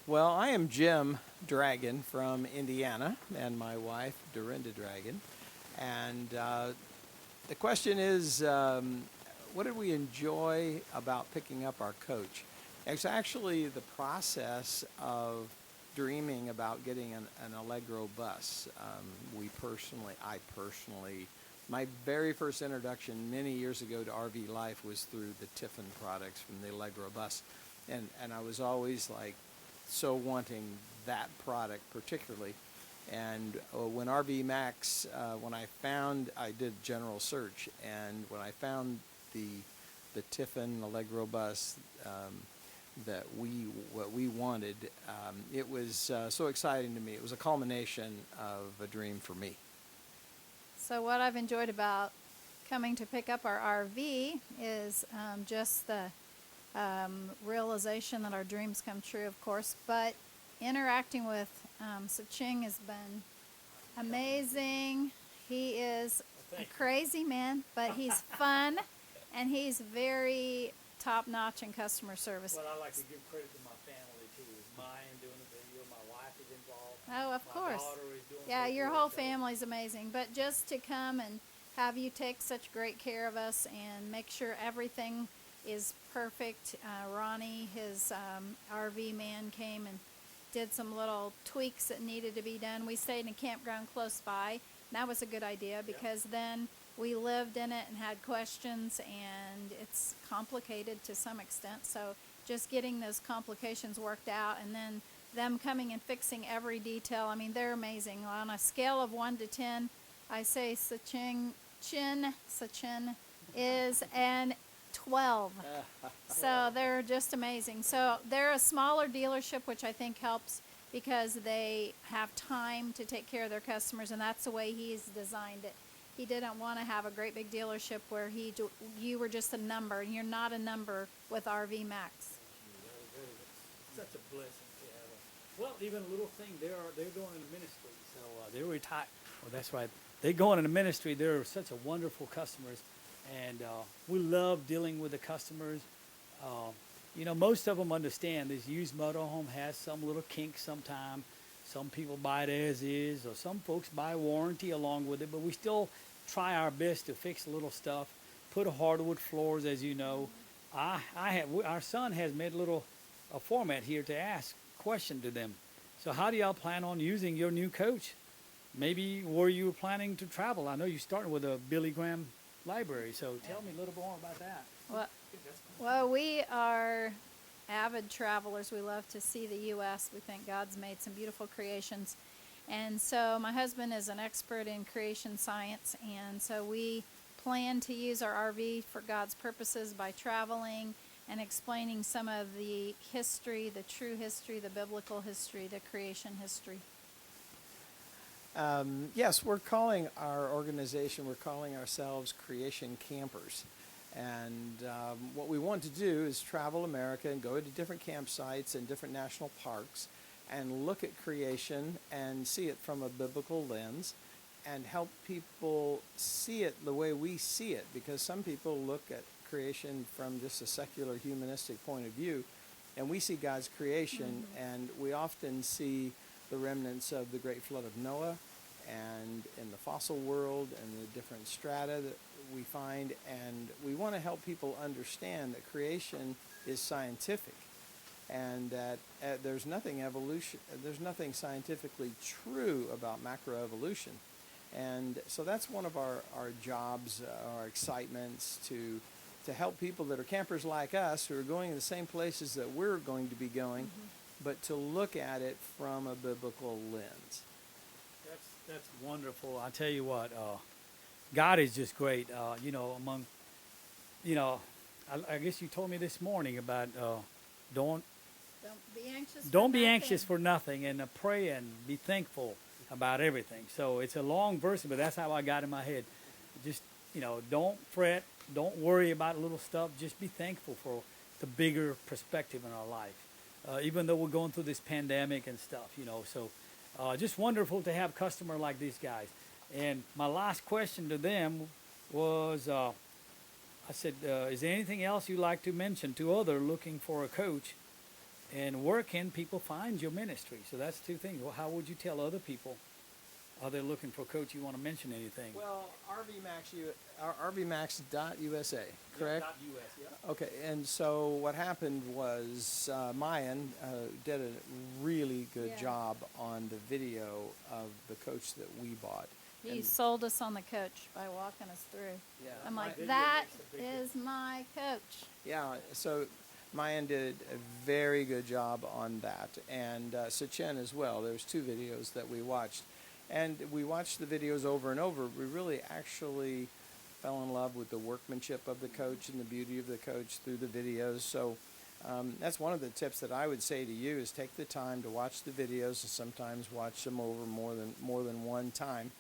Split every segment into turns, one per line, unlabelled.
Well, I am Jim Dragon from Indiana, and my wife, Dorinda Dragon. And the question is, what did we enjoy about picking up our coach? It's actually the process of dreaming about getting an Allegro bus. I personally, my very first introduction many years ago to RV life was through the Tiffin products from the Allegro bus. And I was always like so wanting that product particularly. And when RV Max, I did general search, and when I found the Tiffin Allegro bus what we wanted, it was so exciting to me. It was a culmination of a dream for me.
So what I've enjoyed about coming to pick up our RV is just the realization that our dreams come true, of course, but interacting with Saching has been amazing. He is a crazy man, but he's fun, and he's very top-notch in customer service.
Well, I like to give credit to my family, too. It's mine doing the video. My wife is involved.
Oh, of course.
My daughter is doing
Yeah,
the
your
video,
whole
so-
family's amazing. But just to come and have you take such great care of us and make sure everything is perfect. Ronnie, his RV man, came and did some little tweaks that needed to be done. We stayed in a campground close by. That was a good idea because then we lived in it and had questions, and it's complicated to some extent. So just getting those complications worked out, and then them coming and fixing every detail. I mean, they're amazing. On a scale of 1 to 10, I say Sachin is an 12. So they're just amazing. So they're a smaller dealership, which I think helps because they have time to take care of their customers, and that's the way he's designed it. He didn't want to have a great big dealership where you were just a number, and you're not a number with RV Max.
Such a blessing to have a, well, even a little thing, they're going in the ministry, so they're retired. Well, that's right. They're going in the ministry. They're such a wonderful customers, and we love dealing with the customers. Most of them understand this used motorhome has some little kinks sometime. Some people buy it as is, or some folks buy warranty along with it, but we still try our best to fix little stuff, put hardwood floors, as you know. Our son has made a format here to ask question to them. So how do y'all plan on using your new coach? Maybe where you were planning to travel. I know you started with a Billy Graham library, so tell me a little more about that.
Well, we are avid travelers. We love to see the U.S. We think God's made some beautiful creations. And so my husband is an expert in creation science, and so we plan to use our RV for God's purposes by traveling and explaining some of the history, the true history, the biblical history, the creation history.
Yes, we're calling ourselves Creation Campers. And what we want to do is travel America and go to different campsites and different national parks and look at creation and see it from a biblical lens and help people see it the way we see it, because some people look at creation from just a secular humanistic point of view, and we see God's creation, and we often see the remnants of the great flood of Noah and in the fossil world and the different strata that we find, and we want to help people understand that creation is scientific and that there's nothing scientifically true about macroevolution. And so that's one of our jobs, our excitements to help people that are campers like us who are going to the same places that we're going to be going, but to look at it from a biblical lens.
That's wonderful. I tell you what, God is just great. I guess you told me this morning about don't be anxious for nothing, and pray and be thankful about everything. So it's a long verse, but that's how I got in my head. Just don't fret, don't worry about little stuff. Just be thankful for the bigger perspective in our life, even though we're going through this pandemic and stuff. So. Just wonderful to have a customer like these guys. And my last question to them was, I said, is there anything else you'd like to mention to other looking for a coach And where can people find your ministry? So that's two things. Well, how would you tell other people? Are they looking for a coach? You want to mention anything?
Well, RVMax.USA, correct?
.us, yeah.
Okay, and so what happened was Mayan did a really good
Yeah.
job on the video of the coach that we bought.
He
And-
sold us on the coach by walking us through.
Yeah,
I'm like,
video
that
makes a big
is my coach.
Yeah, so Mayan did a very good job on that, and Sachin as well. There's two videos that we watched, and we watched the videos over and over. We really actually fell in love with the workmanship of the coach and the beauty of the coach through the videos. So that's one of the tips that I would say to you is take the time to watch the videos, and sometimes watch them over more than one time.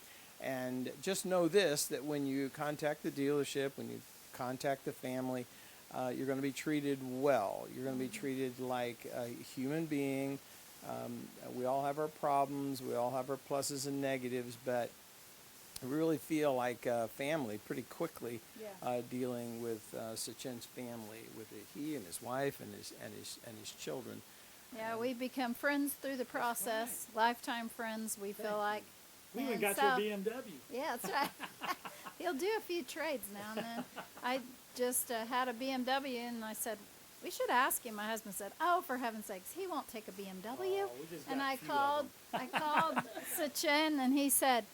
And just know this, that when you contact the dealership, when you contact the family, you're going to be treated well. You're going to be treated like a human being. We all have our problems. We all have our pluses and negatives, but I really feel like family pretty quickly
Yeah.
dealing with Sachin's family, with he and his wife and his children.
Yeah, we become friends through the process, lifetime friends, we feel like.
We even
And
got
so-
your BMW.
Yeah, that's right. He'll do a few trades now and then. I just had a BMW, and I said, we should ask him. My husband said, oh, for heaven's sakes, he won't take a BMW.
Oh, we just
And
got
I
a few of
called,
them.
I called Sachin, and he said,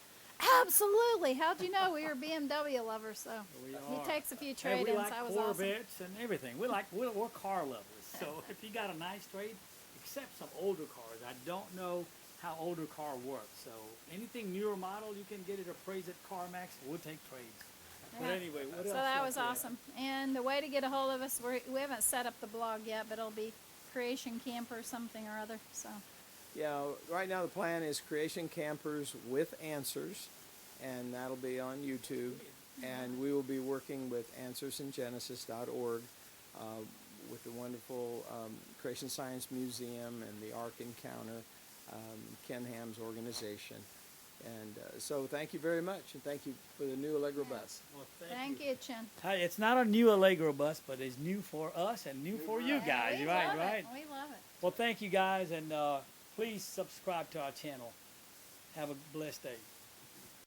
absolutely. How'd you know we were BMW lovers? So
We
he
are.
takes a few
And
trade-ins.
we like
I was awesome.
Corvettes and everything. We're car lovers. So if you got a nice trade, except some older cars, I don't know how older car works. So anything newer model, you can get it appraised at CarMax. We'll take trades. But
Yeah.
anyway, what
So
else?
that
out
was
there?
awesome. And the way to get a hold of us, we haven't set up the blog yet, but it'll be Creation Camper something or other. So
Yeah, right now the plan is Creation Campers with Answers, and that'll be on YouTube. And we will be working with AnswersInGenesis.org, with the wonderful Creation Science Museum and the Ark Encounter, Ken Ham's organization. And so thank you very much, and thank you for the new Allegro bus.
Well,
thank you, Chin.
Hey, it's not a new Allegro bus, but it's new for us and new for you
Yeah,
guys.
we
Right,
love
right.
It. We love it.
Well, thank you guys, and please subscribe to our channel. Have a blessed day.